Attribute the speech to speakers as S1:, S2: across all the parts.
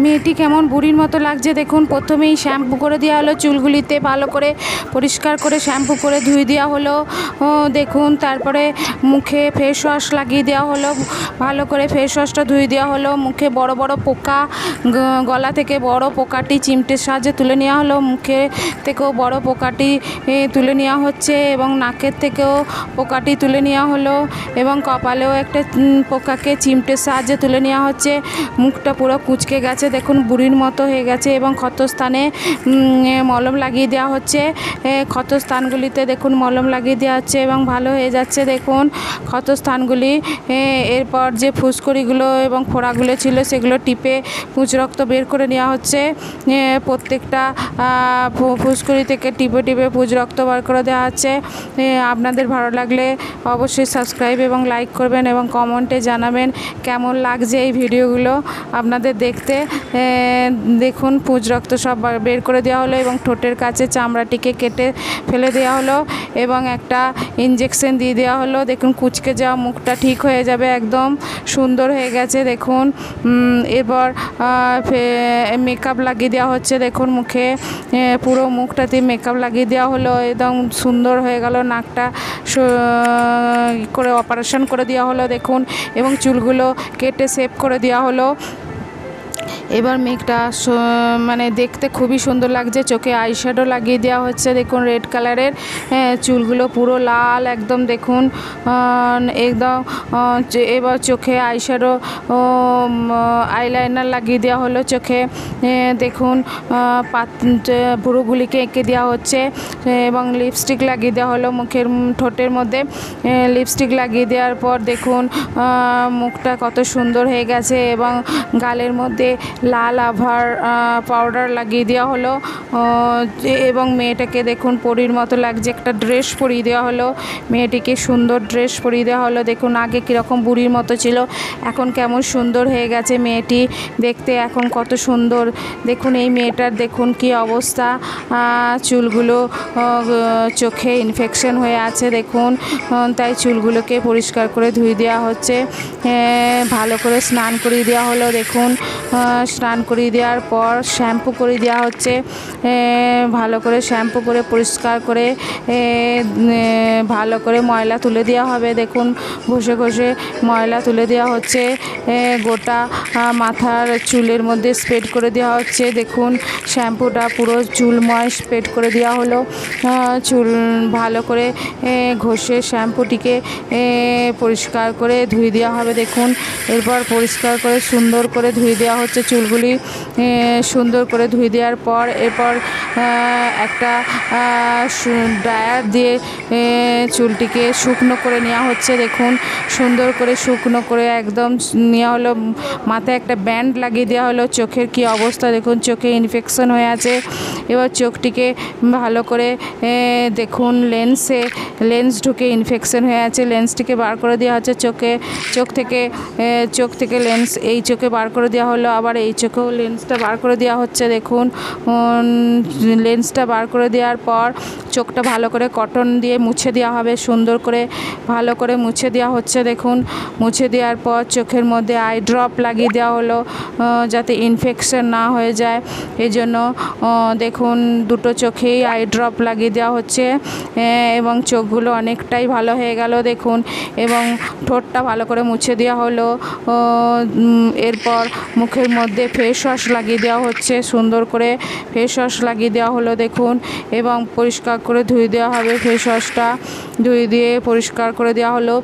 S1: মেয়েটি কেমন বুড়ির মতো লাগছে দেখুন। প্রথমেই শ্যাম্পু করে দেওয়া হলো চুলগুলিতে, ভালো করে পরিষ্কার করে শ্যাম্পু করে ধুয়ে দেওয়া হলো দেখুন। তারপরে মুখে ফেস ওয়াশ লাগিয়ে দেওয়া হলো, ভালো করে ফেস ওয়াশটা ধুয়ে দেওয়া হলো। মুখে বড় বড় পোকা, গলা থেকে বড় পোকাটি চিমটের সাহায্যে তুলে নেওয়া হলো, মুখে থেকেও বড় পোকাটি তুলে নেওয়া হচ্ছে এবং নাকের থেকেও পোকাটি তুলে নেওয়া হলো এবং কপালেও একটা পোকাকে চিমটের সাহায্যে তুলে নেওয়া হচ্ছে। মুখটা পুরো কুঁচকে গেছে দেখুন, বুড়ির মতো হয়ে গেছে এবং ক্ষতস্থানে মলম লাগিয়ে দেওয়া হচ্ছে। ক্ষতস্থানগুলিতে দেখুন মলম লাগিয়ে দেওয়া হচ্ছে এবং ভালো হয়ে যাচ্ছে দেখুন ক্ষতস্থানগুলি। এরপর যে ফুসকুড়িগুলো এবং ফোড়াগুলো ছিল সেগুলো টিপে পুঁজ রক্ত বের করে নেওয়া হচ্ছে। প্রত্যেকটা ফুসকুড়ি থেকে টিপে টিপে পুঁজ রক্ত বার করে দেওয়া হচ্ছে। আপনাদের ভালো লাগলে অবশ্যই সাবস্ক্রাইব এবং লাইক করবেন এবং কমেন্টে জানাবেন কেমন লাগছে এই ভিডিওগুলো আপনাদের দেখতে। দেখুন পুঁজ রক্ত সব বের করে দেওয়া হলো এবং ঠোঁটের কাছে চামড়াটিকে কেটে ফেলে দেওয়া হলো এবং একটা ইঞ্জেকশন দিয়ে দেওয়া হলো। দেখুন কুঁচকে যাওয়া মুখটা ঠিক হয়ে যাবে, একদম সুন্দর হয়ে গেছে দেখুন। এবার মেকআপ লাগিয়ে দেওয়া হচ্ছে দেখুন মুখে, পুরো মুখটাতে মেকআপ লাগিয়ে দেওয়া হলো, একদম সুন্দর হয়ে গেল। নাকটা করে অপারেশন করে দেওয়া হলো দেখুন এবং চুলগুলো কেটে শেভ করে দেওয়া হলো। এবার মেঘটা মানে দেখতে খুবই সুন্দর লাগছে। চোখে আইশ্যাডো লাগিয়ে দেওয়া হচ্ছে দেখুন রেড কালারের, চুলগুলো পুরো লাল একদম দেখুন একদম। এবার চোখে আইশ্যাডো আইলাইনার লাগিয়ে দেওয়া হলো চোখে দেখুন। ভুরুগুলিকে এঁকে দেওয়া হচ্ছে এবং লিপস্টিক লাগিয়ে দেওয়া হলো মুখের ঠোঁটের মধ্যে। লিপস্টিক লাগিয়ে দেওয়ার পর দেখুন মুখটা কত সুন্দর হয়ে গেছে এবং গালের মধ্যে লাল আভার পাউডার লাগিয়ে দেওয়া হলো এবং মেয়েটাকে দেখুন পরীর মতো লাগছে। একটা ড্রেস পরিয়ে দেওয়া হলো মেয়েটিকে, সুন্দর ড্রেস পরিয়ে দেওয়া হলো দেখুন। আগে কীরকম বুড়ির মতো ছিল, এখন কেমন সুন্দর হয়ে গেছে মেয়েটি দেখতে, এখন কত সুন্দর দেখুন। এই মেয়েটার দেখুন কি অবস্থা, চুলগুলো চোখে ইনফেকশন হয়ে আছে দেখুন, তাই চুলগুলোকে পরিষ্কার করে ধুয়ে দেওয়া হচ্ছে। ভালো করে স্নান করিয়ে দেওয়া হলো দেখুন। স্নান করিয়ে দেওয়ার পর শ্যাম্পু করে দেওয়া হচ্ছে, ভালো করে শ্যাম্পু করে পরিষ্কার করে ভালো করে ময়লা তুলে দেওয়া হবে দেখুন। ঘষে ঘষে ময়লা তুলে দেওয়া হচ্ছে, গোটা মাথার চুলের মধ্যে স্প্রেড করে দেওয়া হচ্ছে দেখুন। শ্যাম্পুটা পুরো চুলময় স্প্রেড করে দেওয়া হলো। চুল ভালো করে ঘষে শ্যাম্পুটিকে পরিষ্কার করে ধুয়ে দেওয়া হবে দেখুন। এরপর পরিষ্কার করে সুন্দর করে ধুয়ে দেওয়া হচ্ছে চুলগুলি। সুন্দর করে ধুয়ে দেওয়ার পর এরপর একটা ড্রায়ার দিয়ে চুলটিকে শুকনো করে নেওয়া হচ্ছে দেখুন। সুন্দর করে শুকনো করে একদম নেওয়া হলো। মাথায় একটা ব্যান্ড লাগিয়ে দেওয়া হলো। চোখের কি অবস্থা দেখুন, চোখে ইনফেকশন হয়ে আছে। এবার চোখটিকে ভালো করে দেখুন লেন্স ঢুকে ইনফেকশন হয়ে আছে, লেন্সটিকে বার করে দেওয়া হচ্ছে চোখ থেকে লেন্স এই চোখে বার করে দেওয়া হলো। আবার এই চোখেও লেন্সটা বার করে দেওয়া হচ্ছে দেখুন। লেন্সটা বার করে দেওয়ার পর চোখটা ভালো করে কটন দিয়ে মুছে দেওয়া হবে, সুন্দর করে ভালো করে মুছে দেওয়া হচ্ছে দেখুন। মুছে দেওয়ার পর চোখের মধ্যে আই ড্রপ লাগিয়ে দেওয়া হলো যাতে ইনফেকশন না হয়ে যায়, এই জন্য দেখুন দুটো চোখেই আই ড্রপ লাগিয়ে দেওয়া হচ্ছে এবং চোখগুলো অনেকটাই ভালো হয়ে গেল দেখুন। এবং ঠোঁটটা ভালো করে মুছে দেওয়া হলো। এরপর মুখের মধ্যে ফেস ওয়াশ লাগিয়ে দেওয়া হচ্ছে, সুন্দর করে ফেস ওয়াশ লাগিয়ে দেওয়া হলো দেখুন এবং পরিষ্কার করে ধুয়ে দেওয়া হবে। ফেস ওয়াশটা ধুয়ে দিয়ে পরিষ্কার করে দেওয়া হলো।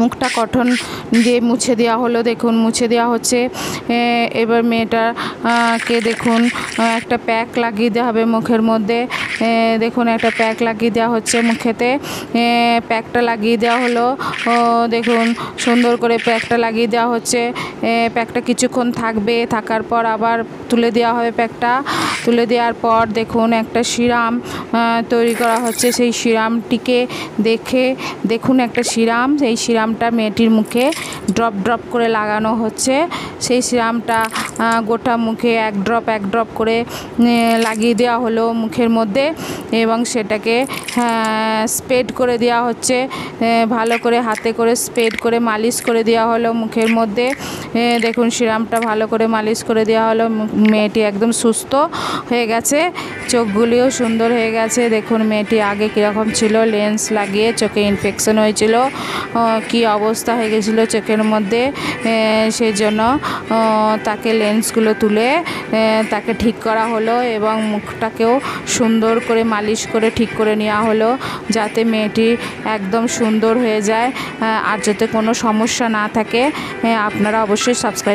S1: মুখটা কটন দিয়ে মুছে দেওয়া হলো দেখুন, মুছে দেওয়া হচ্ছে। এবার মেয়েটাকে দেখুন একটা প্যাক লাগিয়ে দেওয়া হবে মুখের মধ্যে দেখুন। একটা প্যাক লাগিয়ে দেওয়া হচ্ছে মুখেতে। প্যাকটা লাগিয়ে দেওয়া হলো দেখুন, সুন্দর করে প্যাকটা লাগিয়ে দেওয়া হচ্ছে। প্যাকটা কিছুক্ষণ থাকবে, থাকার পর আবার তুলে দেওয়া হবে। প্যাকটা তুলে দেওয়ার পর দেখুন একটা সিরাম তৈরি করা হচ্ছে। সেই সিরামটিকে দেখুন একটা সিরাম, সেই সিরামটা মেয়েটির মুখে ড্রপ ড্রপ করে লাগানো হচ্ছে। সেই সিরামটা গোটা মুখে এক ড্রপ করে লাগিয়ে দেওয়া হলো মুখের মধ্যে। এবং সেটাকে স্প্রেড করে দেওয়া হচ্ছে, ভালো করে হাতে করে স্প্রেড করে মালিশ করে দেওয়া হলো মুখের মধ্যে। দেখুন সিরামটা ভালো করে মালিশ করে দেওয়া হলো, মেয়েটি একদম সুস্থ হয়ে গেছে, চোখগুলিও সুন্দর হয়ে গেছে। দেখুন মেয়েটি আগে কীরকম ছিল, লেন্স লাগিয়ে চোখে ইনফেকশন হয়েছিল, কি অবস্থা হয়ে গেছিলো চোখের মধ্যে, সেই জন্য তাকে লেন্সগুলো তুলে তাকে ঠিক করা হলো এবং মুখটাকেও সুন্দর করে মালিশ করে ঠিক করে নেওয়া হলো, যাতে মেয়েটি একদম সুন্দর হয়ে যায় আর যাতে কোনো সমস্যা না থাকে। আপনারা অবশ্যই সাবস্ক্রাইব